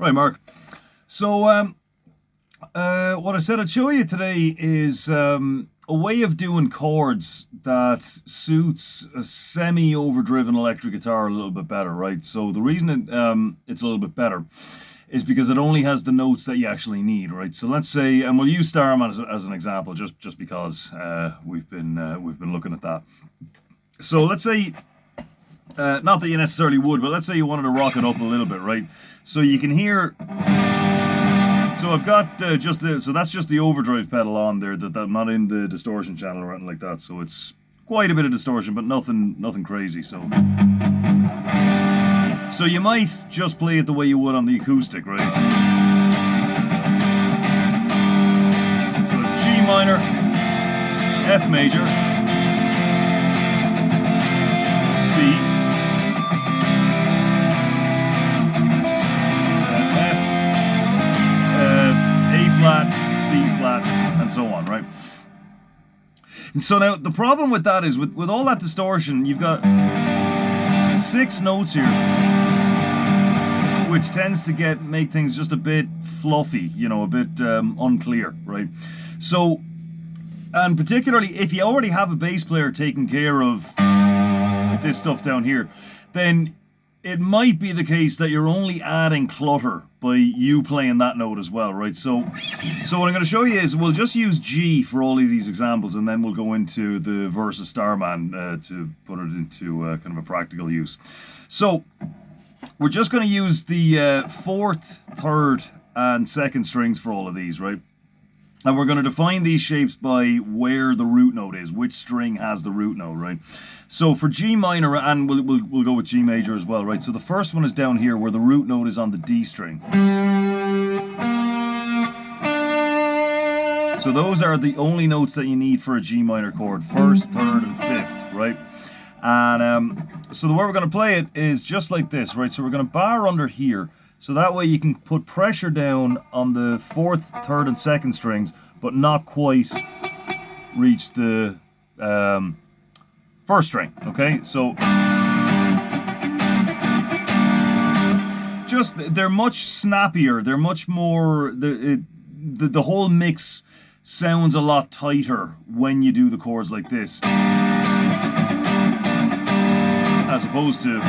Right, Mark. So, what I said I'd show you today is a way of doing chords that suits a semi-overdriven electric guitar a little bit better, right? So the reason it's a little bit better is because it only has the notes that you actually need, right? So let's say, and we'll use Starman as an example, just because we've been looking at that. So let's say. Not that you necessarily would, but let's say you wanted to rock it up a little bit, right? So you can hear. So I've got so that's just the overdrive pedal on there. That I'm not in the distortion channel or anything like that. So it's quite a bit of distortion, but nothing crazy. So you might just play it the way you would on the acoustic, right? So G minor, F major, C. Flat, B flat, and so on, right? And so now the problem with that is with all that distortion, you've got 6 notes here, which tends to make things just a bit fluffy, you know, a bit unclear, right? So, and particularly if you already have a bass player taking care of this stuff down here, then it might be the case that you're only adding clutter by you playing that note as well, right? So what I'm going to show you is we'll just use G for all of these examples, and then we'll go into the verse of Starman to put it into kind of a practical use. So we're just going to use the 4th, 3rd, and 2nd strings for all of these, right? And we're going to define these shapes by where the root note is, which string has the root note, right? So for G minor, and we'll go with G major as well, right? So the first one is down here where the root note is on the D string. So those are the only notes that you need for a G minor chord, 1st, 3rd, and 5th, right? And so the way we're going to play it is just like this, right? So we're going to bar under here. So that way you can put pressure down on the 4th, 3rd, and 2nd strings, but not quite reach the 1st string, okay? So they're much snappier, they're much more, the whole mix sounds a lot tighter when you do the chords like this, as opposed to...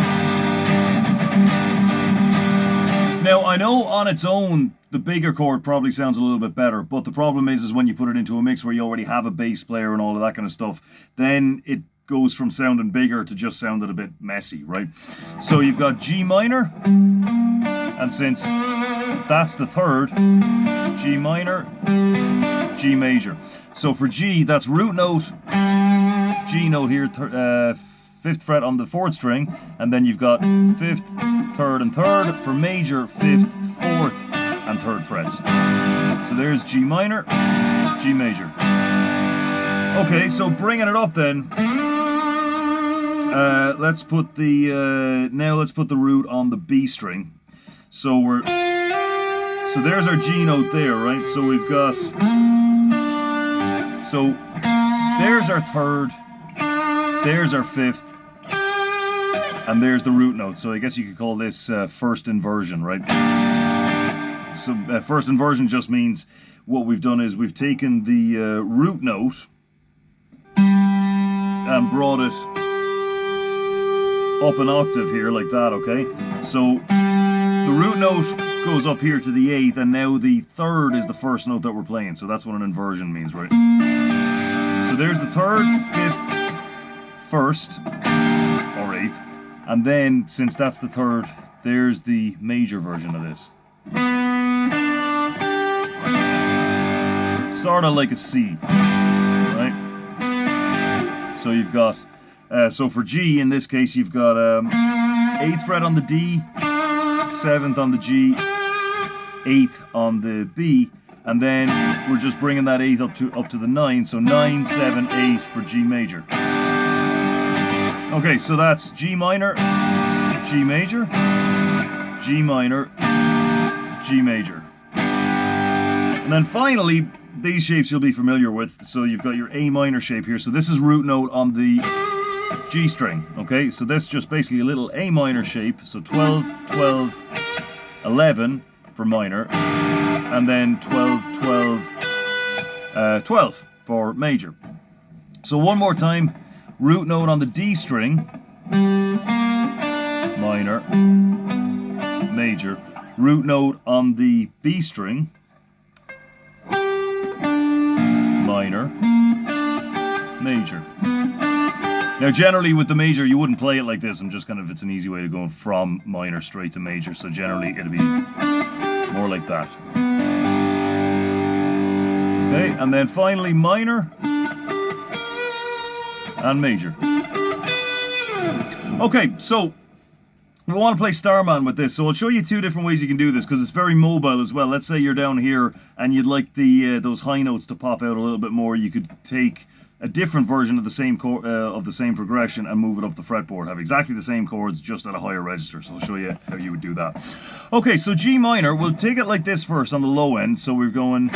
Now, I know on its own, the bigger chord probably sounds a little bit better, but the problem is when you put it into a mix where you already have a bass player and all of that kind of stuff, then it goes from sounding bigger to just sounding a bit messy, right? So you've got G minor, and since that's the 3rd, G minor, G major. So for G, that's root note, G note here, 5th fret on the 4th string, and then you've got 5th, 3rd, and 3rd. For major, 5th, 4th, and 3rd frets. So there's G minor, G major. Okay, so bringing it up then, let's put the root on the B string. So there's our G note there, right? So we've got, so there's our 3rd, there's our 5th, and there's the root note. So I guess you could call this 1st inversion, right? So 1st inversion just means what we've done is we've taken the root note and brought it up an octave here like that, okay? So the root note goes up here to the 8th, and now the 3rd is the 1st note that we're playing. So that's what an inversion means, right? So there's the 3rd, 5th, 1st, or 8th, and then since that's the 3rd, there's the major version of this. It's sort of like a C, right? So you've got, so for G in this case, you've got 8th fret on the D, 7th on the G, 8th on the B, and then we're just bringing that 8th up to the 9, so 9, 7, 8 for G major. Okay, so that's G minor, G major, G minor, G major. And then finally, these shapes you'll be familiar with. So you've got your A minor shape here. So this is root note on the G string, okay? So that's just basically a little A minor shape. So 12, 12, 11, for minor, and then 12, 12, 12 for major. So one more time, root note on the D string, minor, major, root note on the B string, minor, major. Now generally with the major you wouldn't play it like this. I'm just kind of, it's an easy way to go from minor straight to major, so generally it'll be more like that. Okay, and then finally minor and major. Okay, so we want to play Starman with this, so I'll show you two different ways you can do this because it's very mobile as well. Let's say you're down here and you'd like the those high notes to pop out a little bit more. You could take a different version of the same progression and move it up the fretboard. Have exactly the same chords, just at a higher register. So I'll show you how you would do that. Okay, so G minor, we'll take it like this first on the low end. So we're going.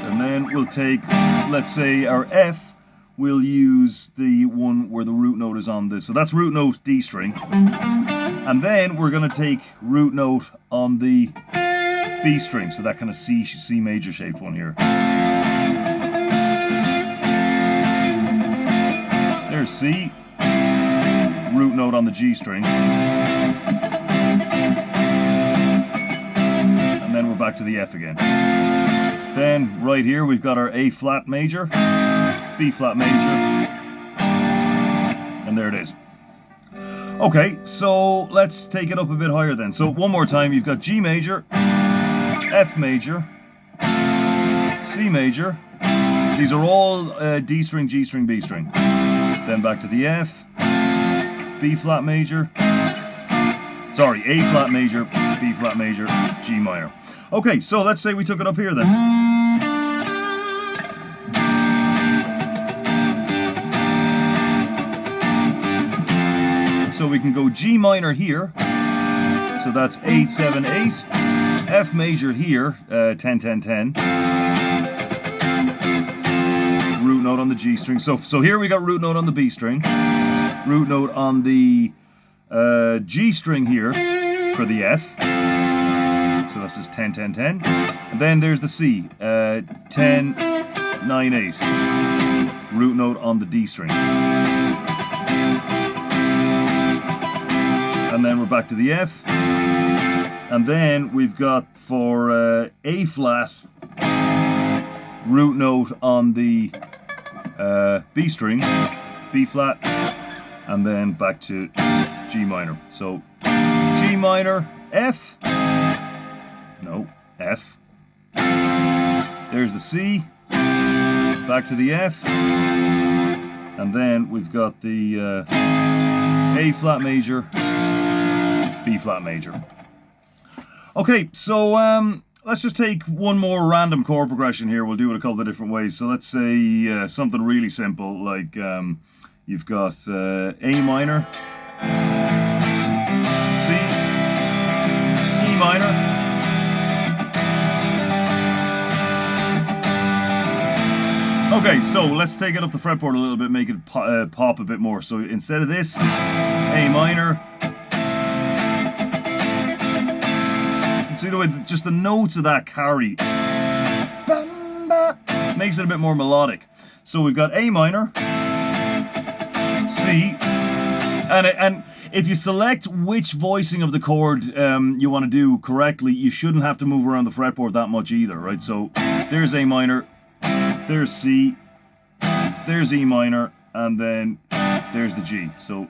And then we'll take, let's say our F, we'll use the one where the root note is on this. So that's root note D string. And then we're going to take root note on the B string, so that kind of C major shaped one here. There's C, root note on the G string. And then we're back to the F again. Then right here we've got our A flat major, B flat major, and there it is. Okay, so let's take it up a bit higher then. So one more time, you've got G major, F major, C major. These are all D string, G string, B string. Then back to the F, B flat major, sorry, A flat major, B flat major, G minor. Okay, so let's say we took it up here then. So we can go G minor here, so that's 8, 7, 8. F major here, 10, 10, 10. Root note on the G string. So here we got root note on the B string, root note on the G string here for the F. So this is 10, 10, 10. And then there's the C, 10, 9, 8. Root note on the D string. And then we're back to the F. And then we've got for A flat, root note on the B string, B flat, and then back to G minor. So G minor, F, no, F. There's the C, back to the F, and then we've got the A flat major, B flat major. Okay, so let's just take one more random chord progression here. We'll do it a couple of different ways. So let's say something really simple, like you've got A minor, C, E minor, okay, so let's take it up the fretboard a little bit, make it pop a bit more. So instead of this, A minor. See the way just the notes of that carry makes it a bit more melodic. So we've got A minor, C, and if you select which voicing of the chord you want to do correctly, you shouldn't have to move around the fretboard that much either, right? So there's A minor, there's C, there's E minor, and then there's the G. So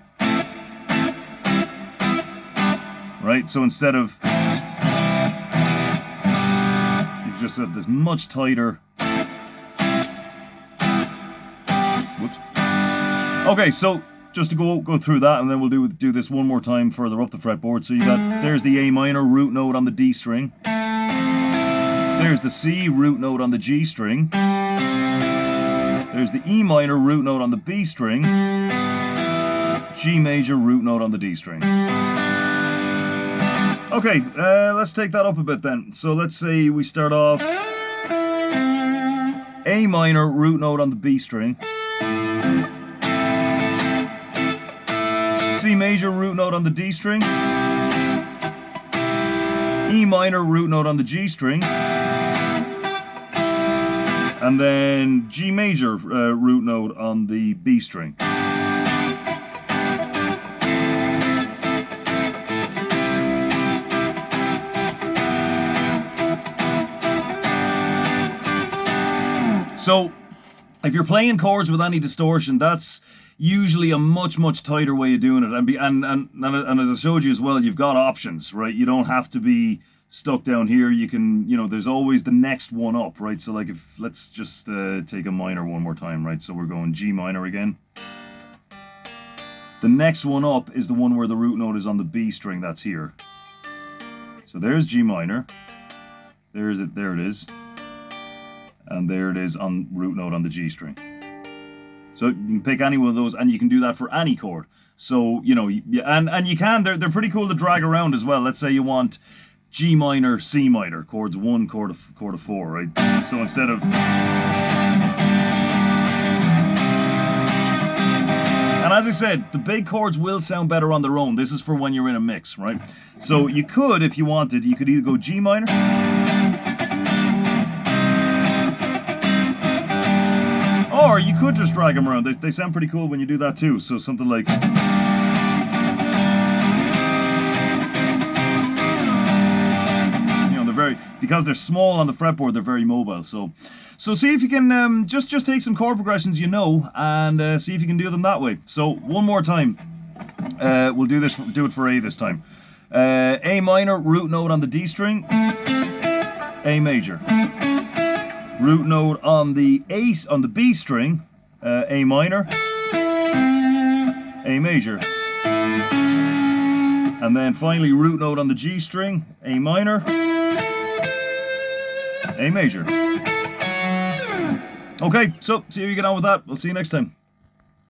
right, so instead of, you've just got this much tighter. Whoops. Okay, so just to go through that, and then we'll do this one more time further up the fretboard. So you got, there's the A minor root note on the D string. There's the C root note on the G string. There's the E minor root note on the B string. G major root note on the D string. Okay, let's take that up a bit then. So let's say we start off A minor root note on the B string. C major, root note on the D string. E minor, root note on the G string. And then G major, root note on the B string. So, if you're playing chords with any distortion, that's usually a much tighter way of doing it. And as I showed you as well, you've got options, right? You don't have to be stuck down here. You can, there's always the next one up, right? So like let's just take a minor one more time, right? So we're going G minor again. The next one up is the one where the root note is on the B string, that's here. So there's G minor. There it is. And there it is on root note on the G string. So you can pick any one of those, and you can do that for any chord. So, and you can, they're pretty cool to drag around as well. Let's say you want G minor, C minor, chords 1, chord of 4, right? So instead of... And as I said, the big chords will sound better on their own. This is for when you're in a mix, right? So you could, if you wanted, you could either go G minor, or you could just drag them around. They sound pretty cool when you do that too. So something like... because they're small on the fretboard, they're very mobile. So see if you can just take some chord progressions and see if you can do them that way. So one more time, we'll do it for A this time. A minor, root note on the D string, A major. Root note on the B string, A minor, A major. And then finally root note on the G string, A minor, A major. Okay, so see how you get on with that. I'll see you next time.